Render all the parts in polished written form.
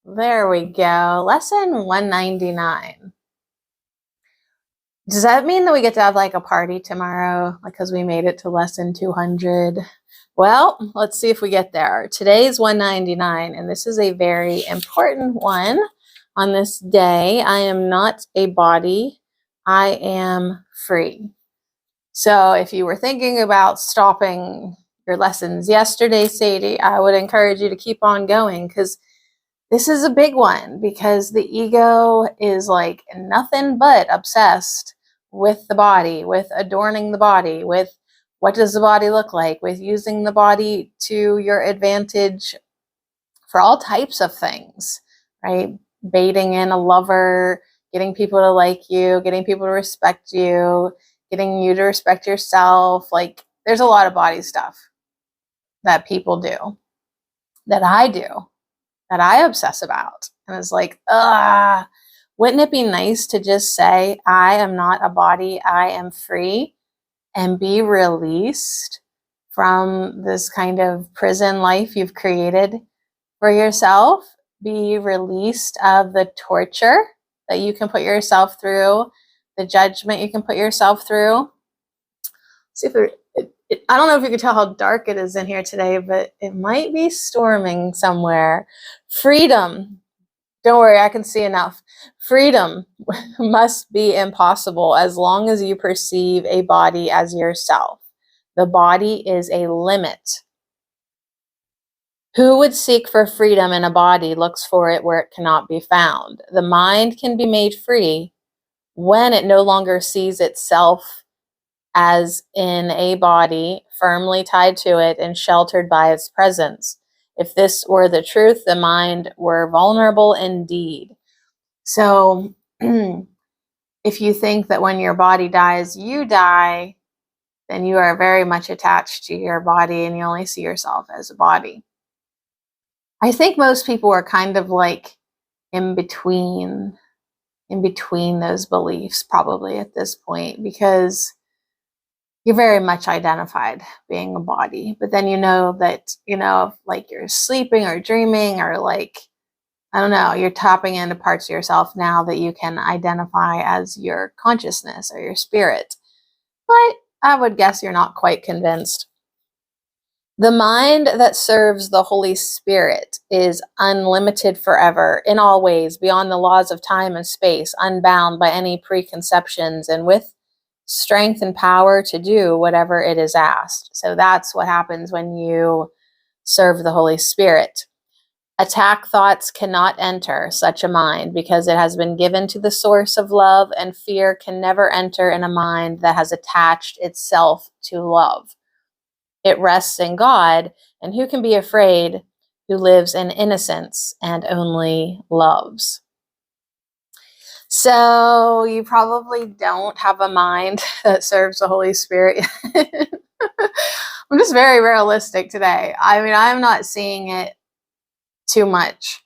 There we go. Lesson 199. Does that mean that we get to have like a party tomorrow because we made it to lesson 200? Well, let's see if we get there. Today's 199, and this is a very important one on this day. I am not a body. I am free. So if you were thinking about stopping your lessons yesterday, Sadie, I would encourage you to keep on going, because this is a big one, because the ego is like nothing but obsessed with the body, with adorning the body, with what does the body look like, with using the body to your advantage for all types of things, right? Baiting in a lover, getting people to like you, getting people to respect you, getting you to respect yourself. Like, there's a lot of body stuff that people do, that I do, that I obsess about. And it's like, wouldn't it be nice to just say, I am not a body, I am free, and be released from this kind of prison life you've created for yourself? Be released of the torture that you can put yourself through, the judgment you can put yourself through. See if I don't know if you can tell how dark it is in here today, but it might be storming somewhere. Freedom. Don't worry, I can see enough. Freedom must be impossible as long as you perceive a body as yourself. The body is a limit. Who would seek for freedom in a body looks for it where it cannot be found. The mind can be made free when it no longer sees itself as in a body, firmly tied to it and sheltered by its presence. If this were the truth, the mind were vulnerable indeed. So if you think that when your body dies, you die, then you are very much attached to your body and you only see yourself as a body. I think most people are kind of like in between those beliefs probably at this point, because you're very much identified being a body, but then you know that, like you're sleeping or dreaming, or like, I don't know, you're tapping into parts of yourself now that you can identify as your consciousness or your spirit. But I would guess you're not quite convinced. The mind that serves the Holy Spirit is unlimited forever, in all ways, beyond the laws of time and space, unbound by any preconceptions, and with strength and power to do whatever it is asked. So that's what happens when you serve the Holy Spirit. Attack thoughts cannot enter such a mind because it has been given to the source of love, and fear can never enter in a mind that has attached itself to love. It rests in God, and who can be afraid who lives in innocence and only loves? So you probably don't have a mind that serves the Holy Spirit. I'm just very realistic today. I mean, I'm not seeing it too much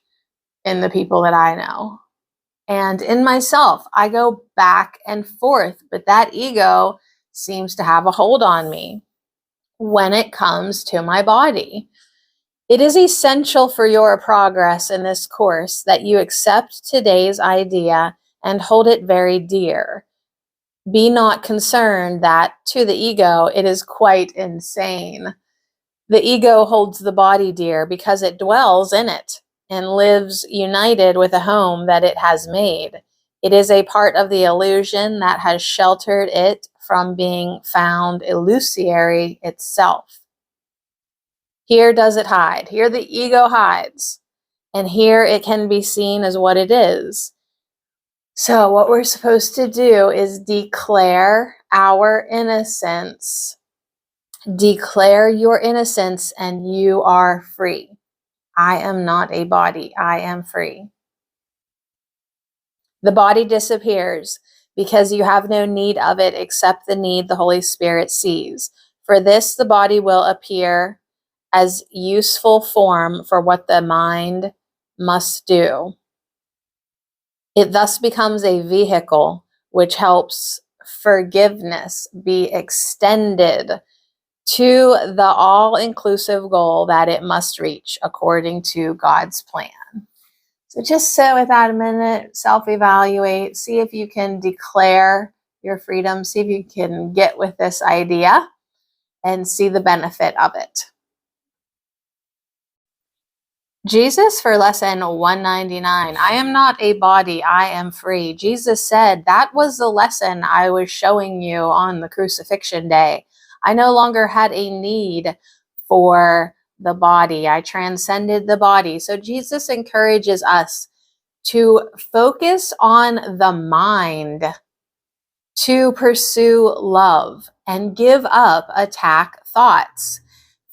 in the people that I know. And in myself, I go back and forth, but that ego seems to have a hold on me when it comes to my body. It is essential for your progress in this course that you accept today's idea and hold it very dear. Be not concerned that, to the ego, it is quite insane. The ego holds the body dear because it dwells in it and lives united with a home that it has made. It is a part of the illusion that has sheltered it from being found illusory itself. Here does it hide. Here the ego hides. And here it can be seen as what it is. So what we're supposed to do is declare our innocence. Declare your innocence and you are free. I am not a body. I am free. The body disappears because you have no need of it except the need the Holy Spirit sees. For this, the body will appear as useful form for what the mind must do. It thus becomes a vehicle which helps forgiveness be extended to the all-inclusive goal that it must reach according to God's plan. So just sit with that a minute, self-evaluate, see if you can declare your freedom, see if you can get with this idea and see the benefit of it. Jesus for lesson 199. I am not a body, I am free. Jesus said that was the lesson I was showing you on the crucifixion day. I no longer had a need for the body. I transcended the body. So Jesus encourages us to focus on the mind, to pursue love, and give up attack thoughts.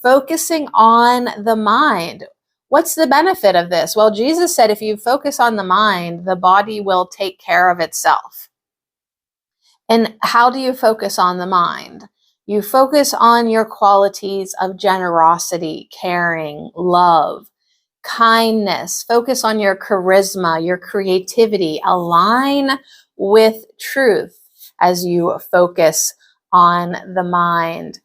Focusing on the mind. What's the benefit of this? Well, Jesus said if you focus on the mind, the body will take care of itself. And how do you focus on the mind? You focus on your qualities of generosity, caring, love, kindness. Focus on your charisma, your creativity. Align with truth as you focus on the mind.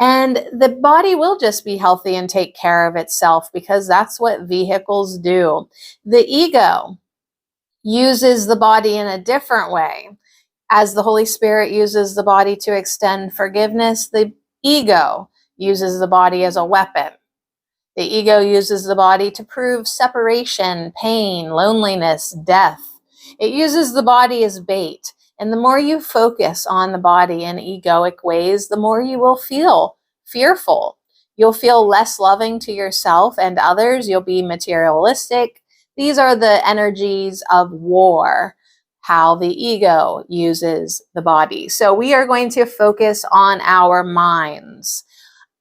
And the body will just be healthy and take care of itself because that's what vehicles do. The ego uses the body in a different way. As the Holy Spirit uses the body to extend forgiveness, the ego uses the body as a weapon. The ego uses the body to prove separation, pain, loneliness, death. It uses the body as bait. And the more you focus on the body in egoic ways, the more you will feel fearful. You'll feel less loving to yourself and others. You'll be materialistic. These are the energies of war, how the ego uses the body. So we are going to focus on our minds.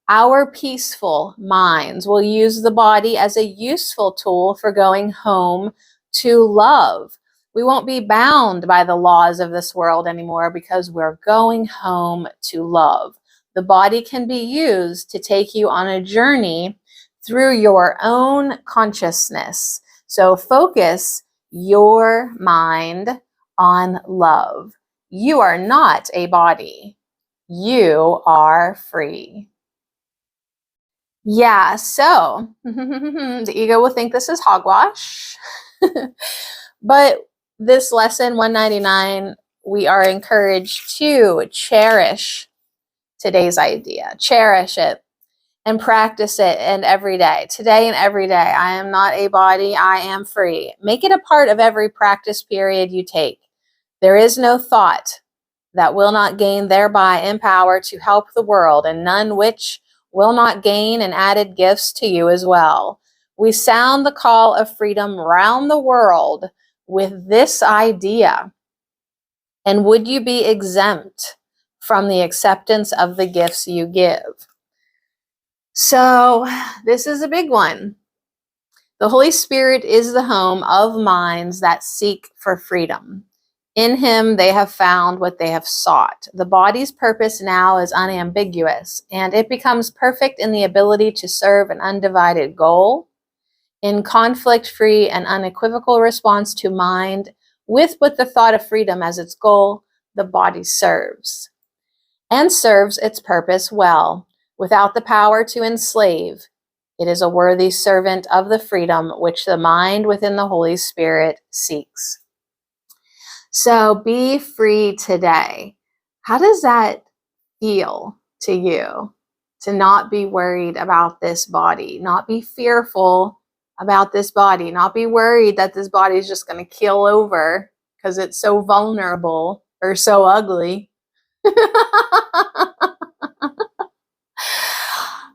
Our peaceful minds will use the body as a useful tool for going home to love. We won't be bound by the laws of this world anymore because we're going home to love. The body can be used to take you on a journey through your own consciousness. So focus your mind on love. You are not a body. You are free. Yeah, so the ego will think this is hogwash. But this lesson 199, we are encouraged to cherish today's idea. Cherish it and practice it and every day. Today and every day. I am not a body, I am free. Make it a part of every practice period you take. There is no thought that will not gain thereby in power to help the world, and none which will not gain and added gifts to you as well. We sound the call of freedom round the world with this idea. And would you be exempt from the acceptance of the gifts you give? So this is a big one. The Holy Spirit is the home of minds that seek for freedom. In him, they have found what they have sought. The body's purpose now is unambiguous, and it becomes perfect in the ability to serve an undivided goal, in conflict-free and unequivocal response to mind, with the thought of freedom as its goal. The body serves, and serves its purpose well, without the power to enslave. It is a worthy servant of the freedom which the mind within the Holy Spirit seeks. So be free today. How does that feel to you? To not be worried about this body, not be fearful about this body, not be worried that this body is just going to keel over because it's so vulnerable or so ugly.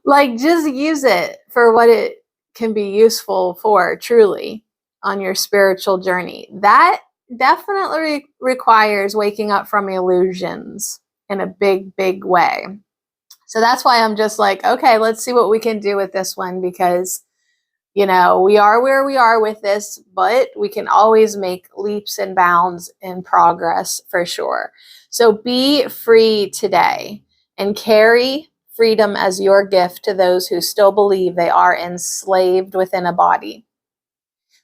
Like, just use it for what it can be useful for, truly, on your spiritual journey. That definitely requires waking up from illusions in a big, big way. So that's why I'm just like, okay, let's see what we can do with this one, because, you know, we are where we are with this, but we can always make leaps and bounds in progress for sure. So be free today and carry freedom as your gift to those who still believe they are enslaved within a body.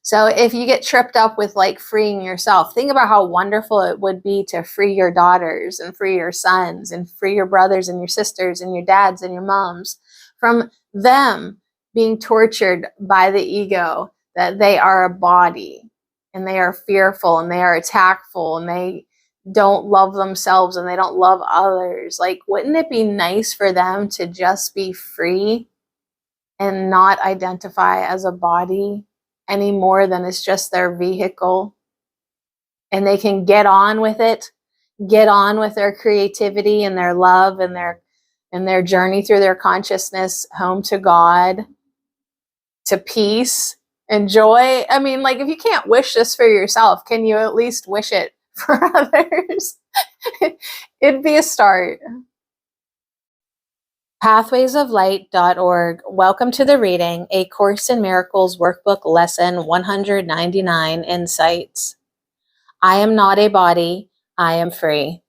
So if you get tripped up with like freeing yourself, think about how wonderful it would be to free your daughters and free your sons and free your brothers and your sisters and your dads and your moms from them being tortured by the ego that they are a body and they are fearful and they are attackful and they don't love themselves and they don't love others. Like, wouldn't it be nice for them to just be free and not identify as a body any more than it's just their vehicle? And they can get on with it, get on with their creativity and their love and their journey through their consciousness home to God, to peace and joy. I mean, like, if you can't wish this for yourself, can you at least wish it for others? It'd be a start. Pathwaysoflight.org. Welcome to the reading, A Course in Miracles Workbook Lesson 199, Insights. I am not a body, I am free.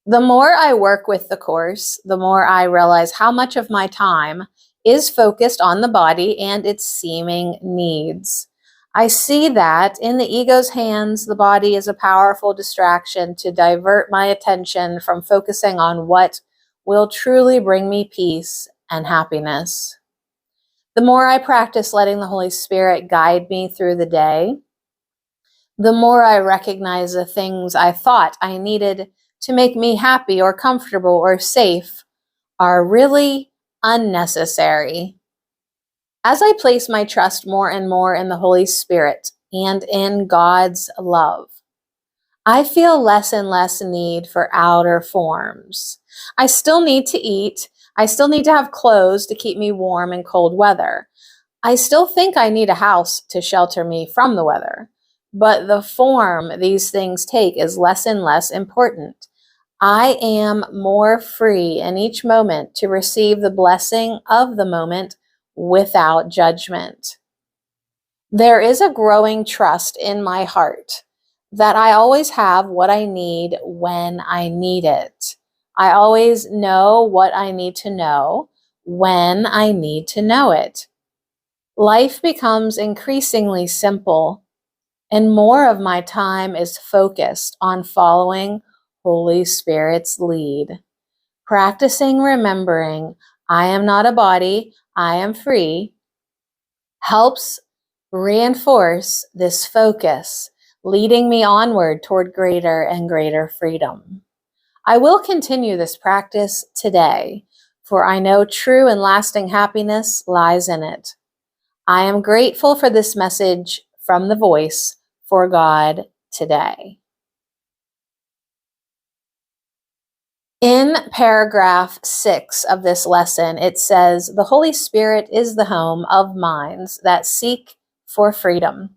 The more I work with the Course, the more I realize how much of my time is focused on the body and its seeming needs. I see that in the ego's hands, the body is a powerful distraction to divert my attention from focusing on what will truly bring me peace and happiness. The more I practice letting the Holy Spirit guide me through the day, the more I recognize the things I thought I needed to make me happy or comfortable or safe are really unnecessary. As I place my trust more and more in the Holy Spirit and in God's love, I feel less and less need for outer forms. I still need to eat. I still need to have clothes to keep me warm in cold weather. I still think I need a house to shelter me from the weather. But the form these things take is less and less important. I am more free in each moment to receive the blessing of the moment without judgment. There is a growing trust in my heart that I always have what I need when I need it. I always know what I need to know when I need to know it. Life becomes increasingly simple, and more of my time is focused on following Holy Spirit's lead. Practicing remembering I am not a body, I am free, helps reinforce this focus, leading me onward toward greater and greater freedom. I will continue this practice today, for I know true and lasting happiness lies in it. I am grateful for this message from the Voice for God today. In paragraph 6 of this lesson, it says, the Holy Spirit is the home of minds that seek for freedom.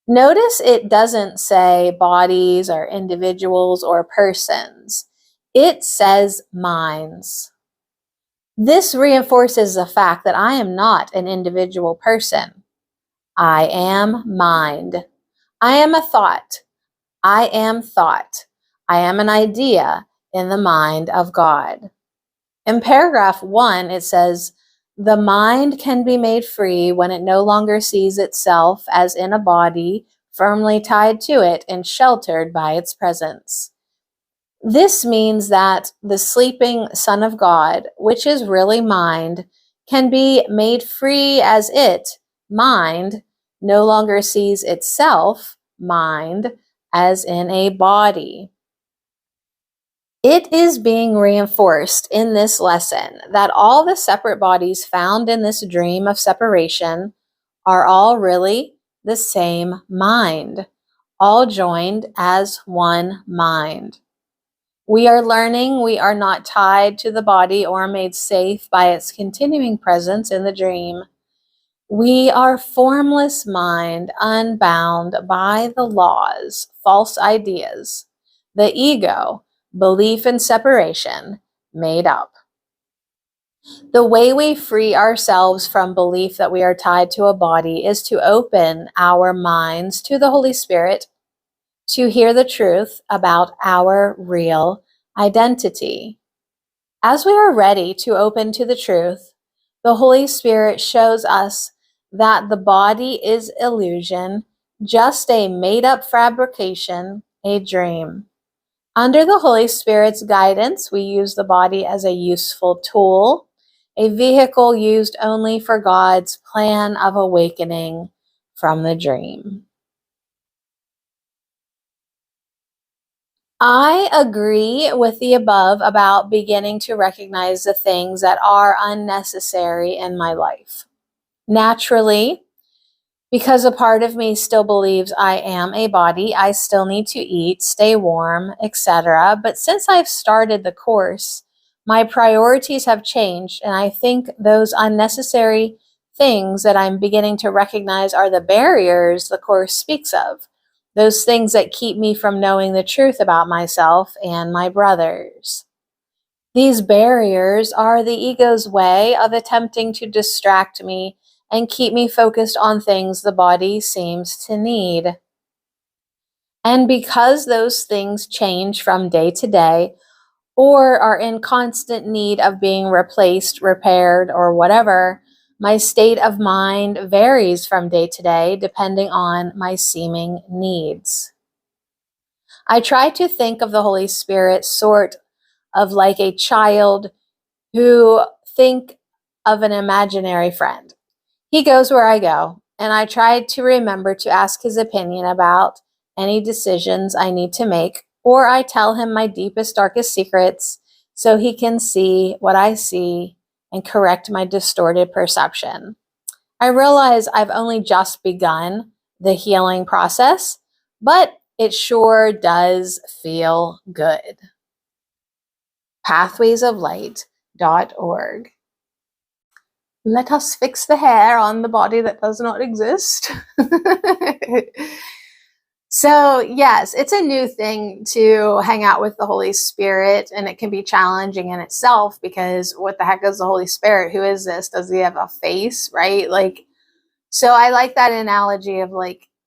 Notice it doesn't say bodies or individuals or persons. It says minds. This reinforces the fact that I am not an individual person. I am mind. I am a thought. I am thought. I am an idea in the mind of God. In paragraph 1, it says, the mind can be made free when it no longer sees itself as in a body firmly tied to it and sheltered by its presence. This means that the sleeping Son of God, which is really mind, can be made free as it, mind, no longer sees itself, mind, as in a body. It is being reinforced in this lesson that all the separate bodies found in this dream of separation are all really the same mind, all joined as one mind. We are learning we are not tied to the body or made safe by its continuing presence in the dream. We are formless mind, unbound by the laws, false ideas, the ego, belief in separation, made up. The way we free ourselves from belief that we are tied to a body is to open our minds to the Holy Spirit, to hear the truth about our real identity. As we are ready to open to the truth, the Holy Spirit shows us that the body is illusion, just a made-up fabrication, a dream. Under the Holy Spirit's guidance, we use the body as a useful tool a vehicle used only for God's plan of awakening from the dream. I agree with the above about beginning to recognize the things that are unnecessary in my life. Naturally, because a part of me still believes I am a body, I still need to eat, stay warm, etc. But since I've started the course, my priorities have changed, and I think those unnecessary things that I'm beginning to recognize are the barriers the course speaks of. Those things that keep me from knowing the truth about myself and my brothers. These barriers are the ego's way of attempting to distract me and keep me focused on things the body seems to need. And because those things change from day to day or are in constant need of being replaced, repaired, or whatever, my state of mind varies from day to day depending on my seeming needs. I try to think of the Holy Spirit sort of like a child who think of an imaginary friend. He goes where I go, and I try to remember to ask his opinion about any decisions I need to make, or I tell him my deepest, darkest secrets so he can see what I see and correct my distorted perception. I realize I've only just begun the healing process, but it sure does feel good. pathwaysoflight.org. Let us fix the hair on the body that does not exist. So, yes, it's a new thing to hang out with the Holy Spirit, and it can be challenging in itself because what the heck is the Holy Spirit? Who is this? Does he have a face, right? So I like that analogy of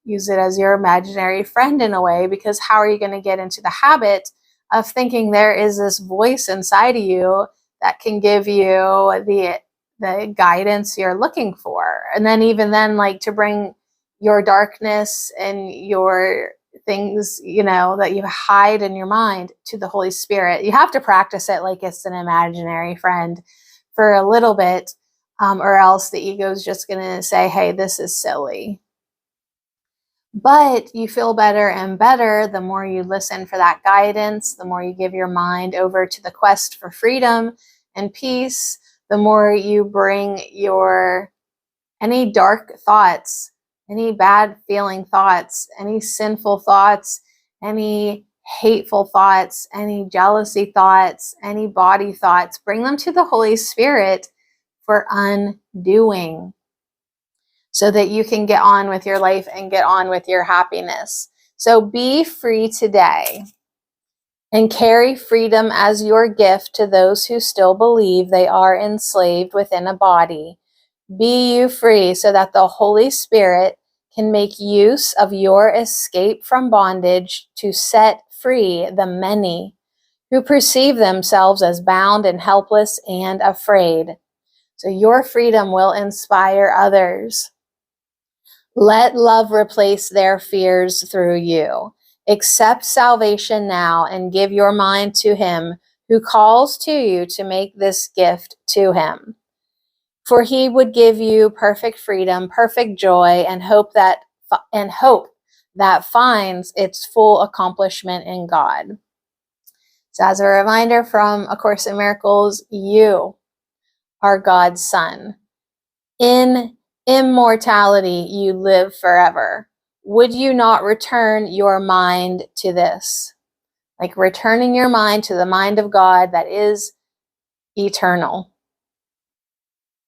use it as your imaginary friend in a way, because how are you going to get into the habit of thinking there is this voice inside of you that can give you the guidance you're looking for? And then even then, to bring your darkness and your things, that you hide in your mind to the Holy Spirit. You have to practice it like it's an imaginary friend for a little bit. Or else the ego is just going to say, hey, this is silly. But you feel better and better the more you listen for that guidance, the more you give your mind over to the quest for freedom and peace, the more you bring any dark thoughts, any bad feeling thoughts, any sinful thoughts, any hateful thoughts, any jealousy thoughts, any body thoughts, bring them to the Holy Spirit for undoing so that you can get on with your life and get on with your happiness. So be free today and carry freedom as your gift to those who still believe they are enslaved within a body. Be you free so that the Holy Spirit can make use of your escape from bondage to set free the many who perceive themselves as bound and helpless and afraid. So your freedom will inspire others. Let love replace their fears through you. Accept salvation now and give your mind to him who calls to you to make this gift to him. For he would give you perfect freedom, perfect joy, and hope that finds its full accomplishment in God. So as a reminder from A Course in Miracles, you are God's son. In immortality, you live forever. Would you not return your mind to this? Like returning your mind to the mind of God that is eternal.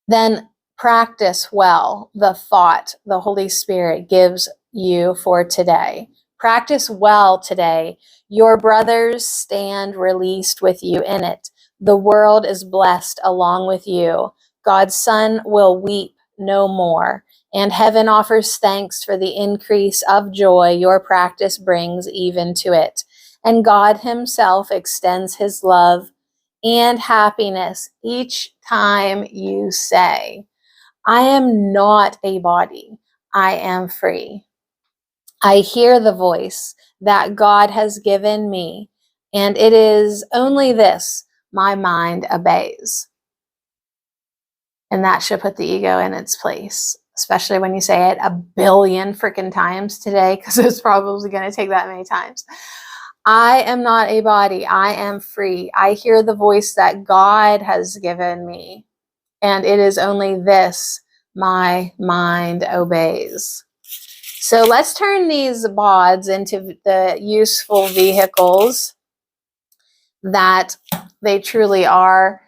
Then practice well the thought the Holy Spirit gives you for today. Practice well today. Your brothers stand released with you in it. The world is blessed along with you. God's Son will weep no more, and heaven offers thanks for the increase of joy your practice brings even to it. And God himself extends his love and happiness each time you say, I am not a body, I am free. I hear the voice that God has given me, and it is only this my mind obeys. And that should put the ego in its place, especially when you say it a billion freaking times today, because it's probably going to take that many times. I am not a body. I am free. I hear the voice that God has given me. And it is only this my mind obeys. So let's turn these bods into the useful vehicles that they truly are,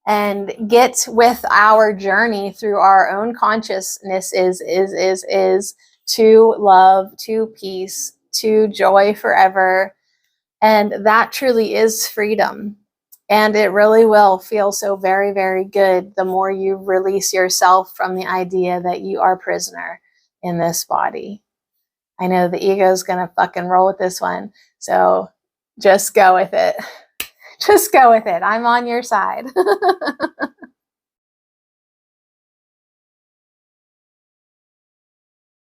and get with our journey through our own consciousness is to love, to peace, to joy forever. And that truly is freedom. And it really will feel so very, very good the more you release yourself from the idea that you are prisoner in this body. I know the ego is going to fucking roll with this one. So just go with it. Just go with it. I'm on your side.